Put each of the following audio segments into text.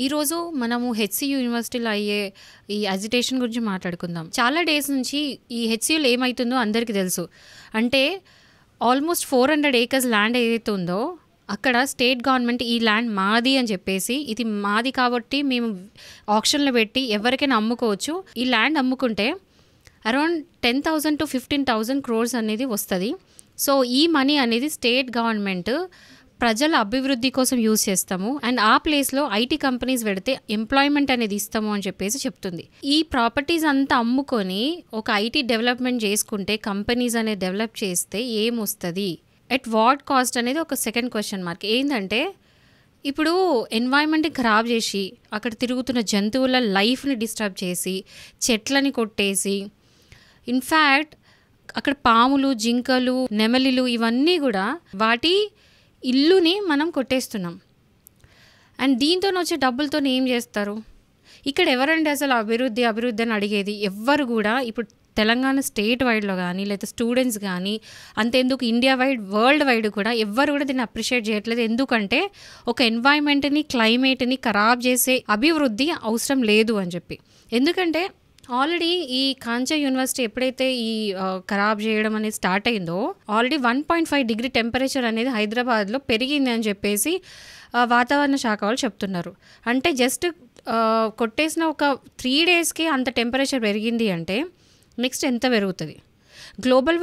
ఈరోజు మనము హెచ్సియు యూనివర్సిటీలో అయ్యే ఈ అజిటేషన్ గురించి మాట్లాడుకుందాం. చాలా డేస్ నుంచి ఈ హెచ్సియులో ఏమవుతుందో అందరికీ తెలుసు. అంటే ఆల్మోస్ట్ 400 ఏకర్స్ ల్యాండ్ ఏదైతే ఉందో అక్కడ స్టేట్ గవర్నమెంట్ ఈ ల్యాండ్ మాది అని చెప్పేసి, ఇది మాది కాబట్టి మేము ఆక్షన్లో పెట్టి ఎవరికైనా అమ్ముకోవచ్చు. ఈ ల్యాండ్ అమ్ముకుంటే అరౌండ్ 10,000 to 15,000 crores అనేది వస్తుంది. సో ఈ మనీ అనేది స్టేట్ గవర్నమెంట్ ప్రజల అభివృద్ధి కోసం యూజ్ చేస్తాము అండ్ ఆ ప్లేస్లో ఐటీ కంపెనీస్ పెడితే ఎంప్లాయ్మెంట్ అనేది ఇస్తాము అని చెప్పేసి చెప్తుంది. ఈ ప్రాపర్టీస్ అంతా అమ్ముకొని ఒక ఐటీ డెవలప్మెంట్ చేసుకుంటే, కంపెనీస్ అనేది డెవలప్ చేస్తే ఏమొస్తుంది, ఎట్ వాట్ కాస్ట్ అనేది ఒక సెకండ్ క్వశ్చన్ మార్క్. ఏంటంటే ఇప్పుడు ఎన్వైరన్మెంట్ని ఖరాబ్ చేసి అక్కడ తిరుగుతున్న జంతువుల లైఫ్ని డిస్టర్బ్ చేసి చెట్లని కొట్టేసి, ఇన్ఫ్యాక్ట్ అక్కడ పాములు, జింకలు, నెమలిలు ఇవన్నీ కూడా వాటి ఇల్లుని మనం కొట్టేస్తున్నాం. అండ్ దీంతో వచ్చే డబ్బులతో ఏం చేస్తారు? ఇక్కడ ఎవరండి అసలు అభివృద్ధి అని అడిగేది? ఎవ్వరు కూడా ఇప్పుడు తెలంగాణ స్టేట్ వైడ్లో కానీ లేదా స్టూడెంట్స్ కానీ, అంతెందుకు ఇండియా వైడ్, వరల్డ్ వైడ్ కూడా ఎవ్వరు కూడా దీన్ని అప్రిషియేట్ చేయట్లేదు. ఎందుకంటే ఒక ఎన్వైరన్మెంట్ని, క్లైమేట్ని ఖరాబ్ చేసే అభివృద్ధి అవసరం లేదు అని చెప్పి. ఎందుకంటే ఆల్రెడీ ఈ కాంచా యూనివర్సిటీ ఎప్పుడైతే ఈ ఖరాబ్ చేయడం అనేది స్టార్ట్ అయిందో, ఆల్రెడీ 1.5 డిగ్రీ టెంపరేచర్ అనేది హైదరాబాద్లో పెరిగింది అని చెప్పేసి వాతావరణ శాఖ వాళ్ళు చెప్తున్నారు. అంటే జస్ట్ కొట్టేసిన ఒక 3 daysకి అంత టెంపరేచర్ పెరిగింది అంటే నెక్స్ట్ ఎంత పెరుగుతుంది? గ్లోబల్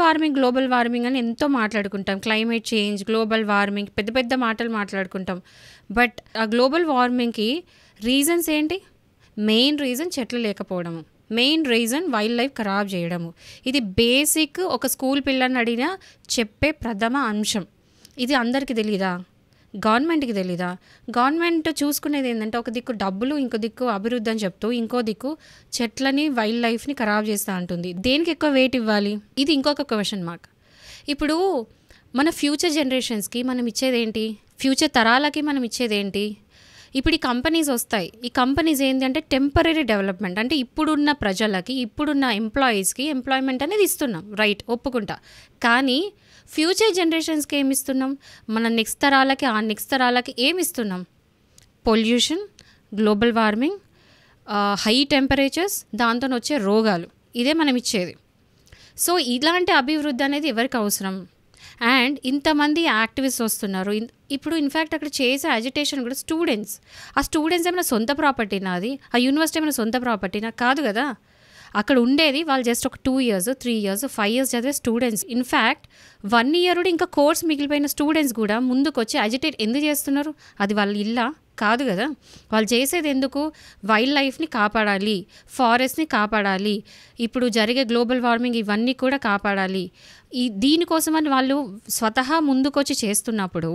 వార్మింగ్ అని ఎంతో మాట్లాడుకుంటాం. క్లైమేట్ చేంజ్, గ్లోబల్ వార్మింగ్, పెద్ద పెద్ద మాటలు మాట్లాడుకుంటాం. బట్ ఆ గ్లోబల్ వార్మింగ్కి రీజన్స్ ఏంటి? మెయిన్ రీజన్ చెట్లు లేకపోవడము, మెయిన్ రీజన్ వైల్డ్ లైఫ్ ఖరాబ్ చేయడము. ఇది బేసిక్ ఒక స్కూల్ పిల్లని అడిగినా చెప్పే ప్రథమ అంశం. ఇది అందరికీ తెలీదా? గవర్నమెంట్కి తెలీదా? గవర్నమెంట్ చూసుకునేది ఏంటంటే ఒక దిక్కు డబ్బులు, ఇంకో దిక్కు అభివృద్ధి అని చెప్తూ ఇంకో దిక్కు చెట్లని, వైల్డ్ లైఫ్ని ఖరాబ్ చేస్తూ ఉంటుంది. దేనికి ఎక్కువ వెయిట్ ఇవ్వాలి? ఇది ఇంకొక క్వశ్చన్ మార్క్. ఇప్పుడు మన ఫ్యూచర్ జనరేషన్స్కి మనం ఇచ్చేదేంటి? ఫ్యూచర్ తరాలకి మనం ఇచ్చేదేంటి? ఇప్పుడు ఈ కంపెనీస్ వస్తాయి. ఈ కంపెనీస్ ఏంటి అంటే టెంపరీ డెవలప్మెంట్. అంటే ఇప్పుడున్న ప్రజలకి, ఇప్పుడున్న ఎంప్లాయీస్కి ఎంప్లాయ్మెంట్ అనేది ఇస్తున్నాం, రైట్, ఒప్పుకుంటా. కానీ ఫ్యూచర్ జనరేషన్స్కి ఏమి ఇస్తున్నాం? మన నెక్స్ట్ తరాలకి, ఆ నెక్స్ట్ తరాలకి ఏమి ఇస్తున్నాం? Pollution, global warming, high temperatures, దాంతో వచ్చే రోగాలు, ఇదే మనం ఇచ్చేది. సో ఇలాంటి అభివృద్ధి అనేది ఎవరికి అవసరం? అండ్ ఇంతమంది యాక్టివిస్ట్ వస్తున్నారు. ఇప్పుడు ఇన్ఫ్యాక్ట్ అక్కడ చేసే అజిటేషన్ కూడా స్టూడెంట్స్. ఆ స్టూడెంట్స్ ఏమైనా సొంత ప్రాపర్టీనా? అది ఆ యూనివర్సిటీ ఏమైనా సొంత ప్రాపర్టీనా? కాదు కదా. అక్కడ ఉండేది వాళ్ళు జస్ట్ ఒక 2 years, 3 years, 5 years చదివే స్టూడెంట్స్. ఇన్ఫ్యాక్ట్ 1 year ఇంకా కోర్స్ మిగిలిపోయిన స్టూడెంట్స్ కూడా ముందుకు వచ్చి అజిటేట్ ఎందుకు చేస్తున్నారు? అది వాళ్ళ ఇల్లా? కాదు కదా. వాళ్ళు చేసేది ఎందుకు? వైల్డ్ లైఫ్ని కాపాడాలి, ఫారెస్ట్ని కాపాడాలి, ఇప్పుడు జరిగే గ్లోబల్ వార్మింగ్ ఇవన్నీ కూడా కాపాడాలి. దీనికోసమని వాళ్ళు స్వతహా ముందుకొచ్చి చేస్తున్నప్పుడు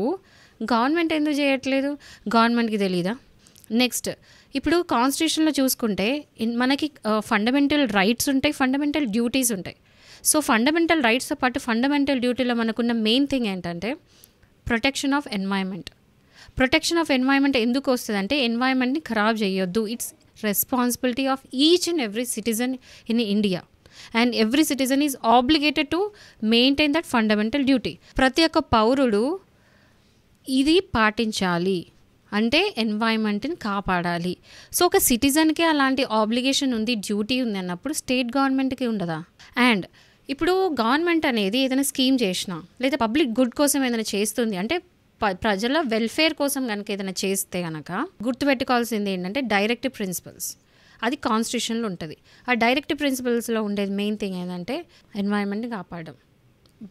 గవర్నమెంట్ ఎందుకు చేయట్లేదు? గవర్నమెంట్కి తెలీదా? నెక్స్ట్, ఇప్పుడు కాన్స్టిట్యూషన్లో చూసుకుంటే మనకి ఫండమెంటల్ రైట్స్ ఉంటాయి, ఫండమెంటల్ డ్యూటీస్ ఉంటాయి. సో ఫండమెంటల్ రైట్స్తో పాటు ఫండమెంటల్ డ్యూటీలో మనకున్న మెయిన్ థింగ్ ఏంటంటే protection of environment. Protection of environment ఎందుకు వస్తుంది అంటే ఎన్వైరన్మెంట్ని ఖరాబ్ చేయొద్దు. It's responsibility of each and every citizen in India. And every citizen is obligated to maintain that fundamental duty. ప్రతి ఒక్క పౌరుడు ఇది పాటించాలి, అంటే ఎన్వైరన్మెంట్ని కాపాడాలి. సో ఒక సిటిజన్కి అలాంటి ఆబ్లిగేషన్ ఉంది, డ్యూటీ ఉంది అన్నప్పుడు స్టేట్ గవర్నమెంట్కి ఉండదా? అండ్ ఇప్పుడు గవర్నమెంట్ అనేది ఏదైనా స్కీమ్ చేసినా లేదా పబ్లిక్ గుడ్ కోసం ఏదైనా చేస్తుంది అంటే ప్రజల వెల్ఫేర్ కోసం కనుక ఏదైనా చేస్తే కనుక గుర్తుపెట్టుకోవాల్సింది ఏంటంటే డైరెక్టివ్ ప్రిన్సిపల్స్. అది కాన్స్టిట్యూషన్లో ఉంటుంది. ఆ డైరెక్టివ్ ప్రిన్సిపల్స్లో ఉండేది మెయిన్ థింగ్ ఏంటంటే ఎన్వైరన్మెంట్ని కాపాడడం.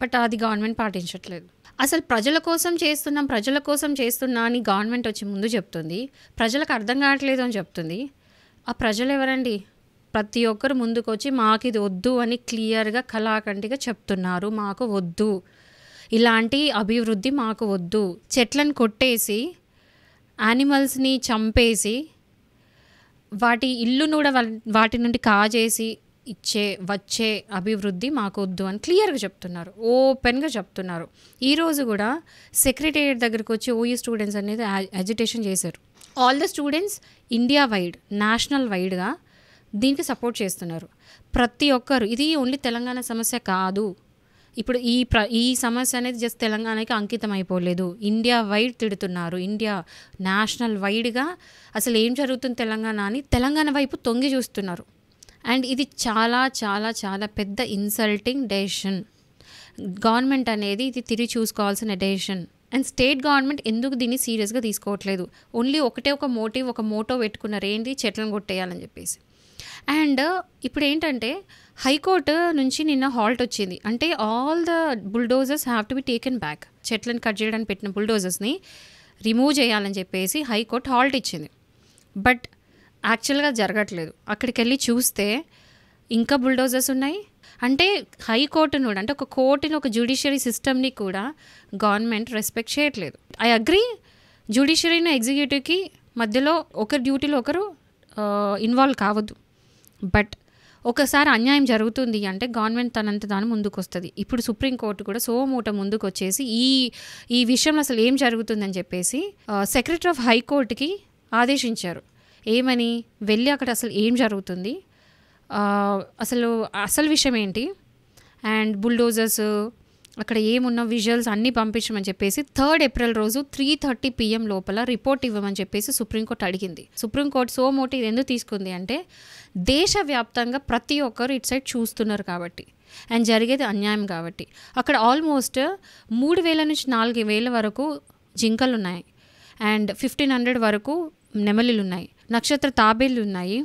బట్ అది గవర్నమెంట్ పాటించట్లేదు. అసలు ప్రజల కోసం చేస్తున్నా అని గవర్నమెంట్ వచ్చి ముందు చెప్తుంది, ప్రజలకు అర్థం కావట్లేదు అని చెప్తుంది. ఆ ప్రజలు ఎవరండి? ప్రతి ఒక్కరు ముందుకు వచ్చి మాకు ఇది వద్దు అని క్లియర్గా కళాఖండిగా చెప్తున్నారు. మాకు వద్దు, ఇలాంటి అభివృద్ధి మాకు వద్దు. చెట్లను కొట్టేసి, యానిమల్స్ని చంపేసి, వాటి ఇల్లును కూడా వాటి నుండి కాజేసి వచ్చే అభివృద్ధి మాకు వద్దు అని క్లియర్గా చెప్తున్నారు, ఓపెన్గా చెప్తున్నారు. ఈరోజు కూడా సెక్రటేరియట్ దగ్గరికి వచ్చి ఓయూ స్టూడెంట్స్ అనేది అజిటేషన్ చేశారు. All the students India wide, national వైడ్గా దీనికి సపోర్ట్ చేస్తున్నారు. ప్రతి ఒక్కరు, ఇది ఓన్లీ తెలంగాణ సమస్య కాదు, ఇప్పుడు ఈ సమస్య అనేది జస్ట్ తెలంగాణకి అంకితం అయిపోలేదు, ఇండియా వైడ్ తిడుతున్నారు. ఇండియా నేషనల్ వైడ్గా అసలు ఏం జరుగుతుంది తెలంగాణ అని తెలంగాణ వైపు తొంగి చూస్తున్నారు. అండ్ ఇది చాలా చాలా చాలా పెద్ద ఇన్సల్టింగ్ డెసిషన్. గవర్నమెంట్ అనేది ఇది తిరిగి చూసుకోవాల్సిన డెసిషన్. అండ్ స్టేట్ గవర్నమెంట్ ఎందుకు దీన్ని సీరియస్గా తీసుకోవట్లేదు? ఓన్లీ ఒక మోటో పెట్టుకున్నారు, ఏంటి, చెట్లను కొట్టేయాలని చెప్పేసి. అండ్ ఇప్పుడు ఏంటంటే హైకోర్టు నుంచి నిన్న హాల్ట్ వచ్చింది. అంటే all the bulldozers have to be taken back. చెట్లను కట్ చేయడానికి పెట్టిన బుల్డోజర్స్ని రిమూవ్ చేయాలని చెప్పేసి హైకోర్టు హాల్ట్ ఇచ్చింది. బట్ యాక్చువల్గా జరగట్లేదు. అక్కడికి వెళ్ళి చూస్తే ఇంకా బుల్డోజర్స్ ఉన్నాయి. అంటే హైకోర్టును కూడా, అంటే ఒక కోర్టుని, ఒక జ్యుడిషియరీ సిస్టమ్ని కూడా గవర్నమెంట్ రెస్పెక్ట్ చేయట్లేదు. ఐ అగ్రీ, జ్యుడిషియరీని ఎగ్జిక్యూటివ్కి మధ్యలో ఒకరి డ్యూటీలో ఒకరు ఇన్వాల్వ్ కావద్దు. బట్ ఒకసారి అన్యాయం జరుగుతుంది అంటే గవర్నమెంట్ తనంత తాను ముందుకు వస్తుంది. ఇప్పుడు సుప్రీంకోర్టు కూడా సోమూట ముందుకు వచ్చేసి ఈ విషయంలో అసలు ఏం జరుగుతుందని చెప్పేసి సెక్రటరీ ఆఫ్ హైకోర్టుకి ఆదేశించారు. ఏమని, వెళ్ళి అక్కడ అసలు ఏం జరుగుతుంది, అసలు విషయం ఏంటి, అండ్ బుల్డోజర్స్ అక్కడ ఏమున్న విజువల్స్ అన్నీ పంపించమని చెప్పేసి 3rd ఏప్రిల్ రోజు 3:30 PM లోపల రిపోర్ట్ ఇవ్వమని చెప్పేసి సుప్రీంకోర్టు అడిగింది. సుప్రీంకోర్టు సోమోటి ఇది ఎందుకు తీసుకుంది అంటే దేశవ్యాప్తంగా ప్రతి ఒక్కరు ఇటు సైడ్ చూస్తున్నారు కాబట్టి, అండ్ జరిగేది అన్యాయం కాబట్టి. అక్కడ ఆల్మోస్ట్ 3,000 నుంచి 4,000 వరకు జింకలు ఉన్నాయి, అండ్ 1,500 వరకు నెమలిలు ఉన్నాయి, నక్షత్ర తాబేళ్ళు ఉన్నాయి,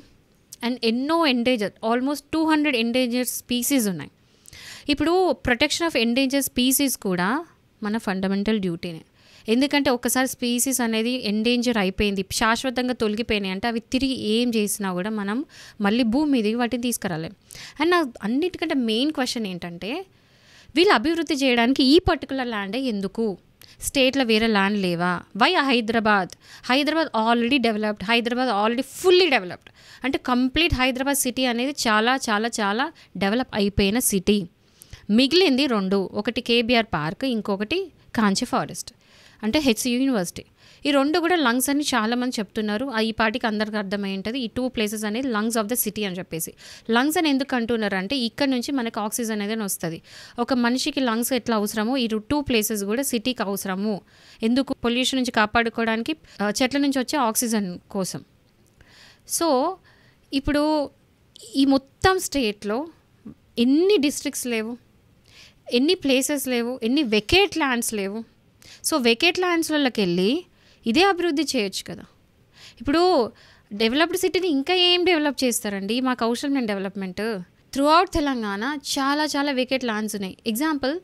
అండ్ ఎన్నో ఎండేంజర్, ఆల్మోస్ట్ 200 ఎండేంజర్ స్పీసీస్ ఉన్నాయి. ఇప్పుడు ప్రొటెక్షన్ ఆఫ్ ఎండేంజర్ స్పీసీస్ కూడా మన ఫండమెంటల్ డ్యూటీనే. ఎందుకంటే ఒకసారి స్పీసీస్ అనేది ఎండేంజర్ అయిపోయింది, శాశ్వతంగా తొలగిపోయినాయి అంటే అవి తిరిగి ఏం చేసినా కూడా మనం మళ్ళీ భూమి మీదకి వాటిని తీసుకురాలేం. అండ్ నాకు అన్నిటికంటే మెయిన్ క్వశ్చన్ ఏంటంటే వీళ్ళు అభివృద్ధి చేయడానికి ఈ పర్టికులర్ ల్యాండే ఎందుకు? స్టేట్లో వేరే ల్యాండ్ లేవా? Why Hyderabad already developed, Hyderabad already fully developed. అంటే కంప్లీట్ హైదరాబాద్ సిటీ అనేది చాలా చాలా చాలా డెవలప్ అయిపోయిన సిటీ. మిగిలింది 2, ఒకటి కేబీఆర్ పార్క్, ఇంకొకటి కాంచి ఫారెస్ట్, అంటే హెచ్సియు యూనివర్సిటీ. ఈ 2 కూడా లంగ్స్ అని చాలామంది చెప్తున్నారు. ఈ పాటికి అందరికి అర్థమై ఉంటుంది ఈ 2 ప్లేసెస్ అనేది లంగ్స్ ఆఫ్ ద సిటీ అని చెప్పేసి. లంగ్స్ అని ఎందుకు అంటున్నారు అంటే ఇక్కడ నుంచి మనకు ఆక్సిజన్ అనేది వస్తుంది. ఒక మనిషికి లంగ్స్ ఎట్లా అవసరమో ఈ 2 ప్లేసెస్ కూడా సిటీకి అవసరము. ఎందుకు? పొల్యూషన్ నుంచి కాపాడుకోవడానికి, చెట్ల నుంచి వచ్చే ఆక్సిజన్ కోసం. సో ఇప్పుడు ఈ మొత్తం స్టేట్లో ఎన్ని డిస్ట్రిక్ట్స్ లేవు, ఎన్ని ప్లేసెస్ లేవు, ఎన్ని వెకేట్ ల్యాండ్స్ లేవు. సో వెకేట్ ల్యాండ్స్లకి వెళ్ళి ఇదే అభివృద్ధి చేయొచ్చు కదా. ఇప్పుడు డెవలప్డ్ సిటీని ఇంకా ఏం డెవలప్ చేస్తారండి? మాకు అవసరం నేను డెవలప్మెంట్. త్రూ అవుట్ తెలంగాణ చాలా చాలా వెకేట్ ల్యాండ్స్ ఉన్నాయి. ఎగ్జాంపుల్,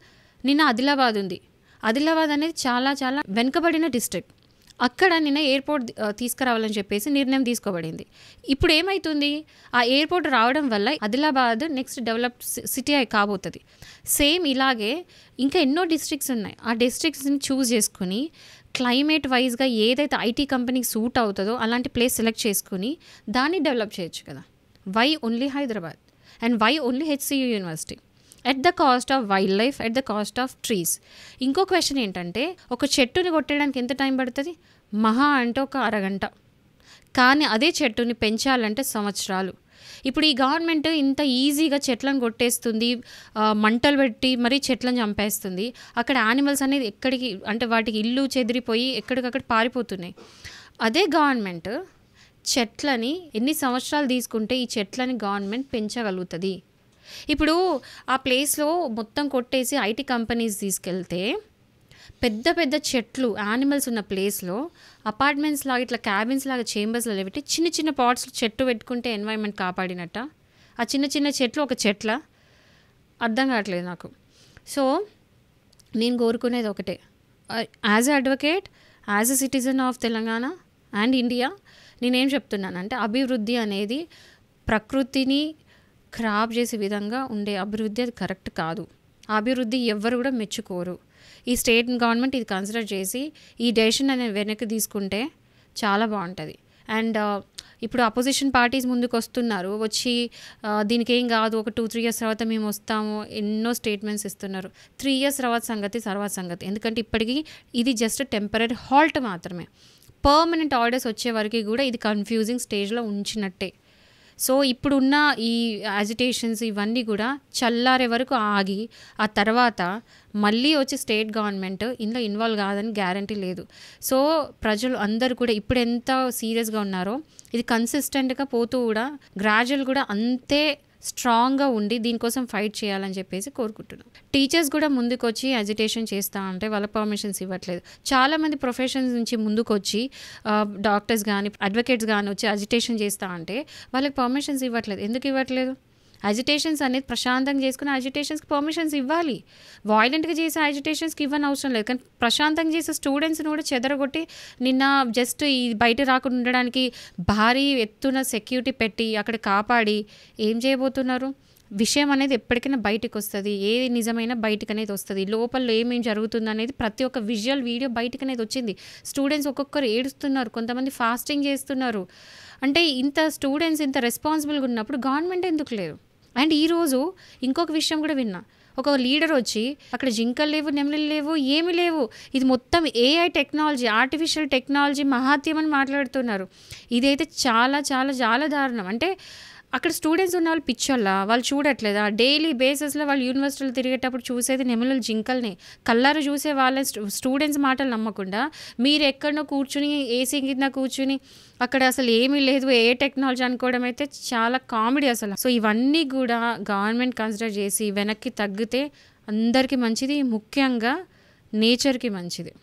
నిన్న ఆదిలాబాద్ ఉంది. ఆదిలాబాద్ అనేది చాలా చాలా వెనుకబడిన డిస్ట్రిక్ట్. అక్కడ నిన్న ఎయిర్పోర్ట్ తీసుకురావాలని చెప్పేసి నిర్ణయం తీసుకోబడింది. ఇప్పుడు ఏమవుతుంది? ఆ ఎయిర్పోర్ట్ రావడం వల్ల ఆదిలాబాద్ నెక్స్ట్ డెవలప్డ్ సిటీ కాబోతుంది. సేమ్ ఇలాగే ఇంకా ఎన్నో డిస్ట్రిక్ట్స్ ఉన్నాయి. ఆ డిస్ట్రిక్ట్స్ని చూస్ చేసుకుని క్లైమేట్ వైజ్గా ఏదైతే ఐటీ కంపెనీకి సూట్ అవుతుందో అలాంటి ప్లేస్ సెలెక్ట్ చేసుకుని దాన్ని డెవలప్ చేయొచ్చు కదా. Why only Hyderabad and why only HCU university? At the cost of wildlife, at the cost of trees. ఇంకో క్వశ్చన్ ఏంటంటే ఒక చెట్టుని కొట్టడానికి ఎంత టైం పడుతుంది? మహా అంటే ఒక అరగంట. కానీ అదే చెట్టుని పెంచాలంటే సంవత్సరాలు. ఇప్పుడు ఈ గవర్నమెంట్ ఇంత ఈజీగా చెట్లను కొట్టేస్తుంది, మంటలు పెట్టి మరీ చెట్లను చంపేస్తుంది. అక్కడ యానిమల్స్ అనేది ఎక్కడికి అంటే వాటికి ఇల్లు చెదిరిపోయి ఎక్కడికక్కడ పారిపోతున్నాయి. అదే గవర్నమెంట్ చెట్లని ఎన్ని సంవత్సరాలు తీసుకుంటే ఈ చెట్లని గవర్నమెంట్ పెంచగలుగుతుంది? ఇప్పుడు ఆ ప్లేస్లో మొత్తం కొట్టేసి ఐటీ కంపెనీస్ తీసుకెళ్తే పెద్ద పెద్ద చెట్లు, యానిమల్స్ ఉన్న ప్లేస్లో అపార్ట్మెంట్స్ లాగా ఇట్లా క్యాబిన్స్ లాగా చేంబర్స్లో లేబట్టి చిన్న చిన్న పాట్స్లో చెట్టు పెట్టుకుంటే ఎన్వైర్న్మెంట్ కాపాడినట్ట? ఆ చిన్న చిన్న చెట్లు ఒక చెట్ల? అర్థం కావట్లేదు నాకు. సో నేను కోరుకునేది ఒకటే, as a advocate, as a citizen of Telangana and India, నేనేం చెప్తున్నానంటే అభివృద్ధి అనేది ప్రకృతిని ఖరాబ్ చేసే విధంగా ఉండే అభివృద్ధి అది కరెక్ట్ కాదు. ఆ అభివృద్ధి ఎవ్వరు కూడా మెచ్చుకోరు. ఈ స్టేట్ గవర్నమెంట్ ఇది కన్సిడర్ చేసి ఈ డెసిషన్ అనేది వెనక్కి తీసుకుంటే చాలా బాగుంటుంది. అండ్ ఇప్పుడు అపోజిషన్ పార్టీస్ ముందుకు వస్తున్నారు, వచ్చి దీనికి ఏం కాదు, ఒక 2-3 years తర్వాత మేము వస్తాము, ఎన్నో స్టేట్మెంట్స్ ఇస్తున్నారు. 3 years తర్వాత సంగతి. ఎందుకంటే ఇప్పటికీ ఇది జస్ట్ టెంపరీ హాల్ట్ మాత్రమే. పర్మనెంట్ ఆర్డర్స్ వచ్చే వరకు కూడా ఇది కన్ఫ్యూజింగ్ స్టేజ్లో ఉంచినట్టే. సో ఇప్పుడున్న ఈ యాజిటేషన్స్ ఇవన్నీ కూడా చల్లారే వరకు ఆగి ఆ తర్వాత మళ్ళీ వచ్చి స్టేట్ గవర్నమెంట్ ఇందులో ఇన్వాల్వ్ కాదని గ్యారంటీ లేదు. సో ప్రజలు అందరూ కూడా ఇప్పుడు ఎంత సీరియస్గా ఉన్నారో ఇది కన్సిస్టెంట్గా పోతూ కూడా గ్రాడ్యువల్ కూడా అంతే స్ట్రాంగ్గా ఉండి దీనికోసం ఫైట్ చేయాలని చెప్పేసి కోరుకుంటున్నాం. టీచర్స్ కూడా ముందుకొచ్చి అజిటేషన్ చేస్తూ ఉంటే వాళ్ళ పర్మిషన్స్ ఇవ్వట్లేదు. చాలామంది ప్రొఫెషన్స్ నుంచి ముందుకొచ్చి డాక్టర్స్ కానీ అడ్వకేట్స్ కానీ వచ్చి అజిటేషన్ చేస్తూ ఉంటే వాళ్ళకి పర్మిషన్స్ ఇవ్వట్లేదు. ఎందుకు ఇవ్వట్లేదు? అజిటేషన్స్ అనేది ప్రశాంతంగా చేసుకుని అజిటేషన్స్కి పర్మిషన్స్ ఇవ్వాలి. వాయిలెంట్గా చేసే అజిటేషన్స్కి ఇవ్వని అవసరం లేదు. కానీ ప్రశాంతంగా చేసే స్టూడెంట్స్ని కూడా చెదరగొట్టి నిన్న జస్ట్ ఈ బయట రాకుండా ఉండడానికి భారీ ఎత్తున సెక్యూరిటీ పెట్టి అక్కడ కాపాడి ఏం చేయబోతున్నారు? విషయం అనేది ఎప్పటికైనా బయటకు వస్తుంది. ఏది నిజమైనా బయటకు అనేది వస్తుంది. లోపల ఏమేమి జరుగుతుంది అనేది ప్రతి ఒక్క విజువల్ వీడియో బయటకు అనేది వచ్చింది. స్టూడెంట్స్ ఒక్కొక్కరు ఏడుస్తున్నారు, కొంతమంది ఫాస్టింగ్ చేస్తున్నారు. అంటే ఇంత స్టూడెంట్స్ ఇంత రెస్పాన్సిబుల్గా ఉన్నప్పుడు గవర్నమెంట్ ఎందుకు లేరు? అండ్ ఈరోజు ఇంకొక విషయం కూడా విన్నా. ఒక లీడర్ వచ్చి అక్కడ జింకలు లేవు, నెమలిలు లేవు, ఏమీ లేవు, ఇది మొత్తం ఏఐ టెక్నాలజీ, ఆర్టిఫిషియల్ టెక్నాలజీ మహాత్యం అని మాట్లాడుతున్నారు. ఇదైతే చాలా చాలా చాలా దారుణం. అంటే అక్కడ స్టూడెంట్స్ ఉన్న వాళ్ళు పిచ్చోళ్ళ, వాళ్ళు చూడట్లేదా? డైలీ బేసిస్లో వాళ్ళు యూనివర్సిటీలు తిరిగేటప్పుడు చూసేది నెమలి జింకల్ని. కళ్ళారు చూసే వాళ్ళ స్టూడెంట్స్ మాటలు నమ్మకుండా మీరు ఎక్కడో కూర్చుని ఏసీ కింద కూర్చుని అక్కడ అసలు ఏమీ లేదు ఏ టెక్నాలజీ అనుకోవడం అయితే చాలా కామెడీ అసలు. సో ఇవన్నీ కూడా గవర్నమెంట్ కన్సిడర్ చేసి వెనక్కి తగ్గితే అందరికీ మంచిది, ముఖ్యంగా నేచర్కి మంచిది.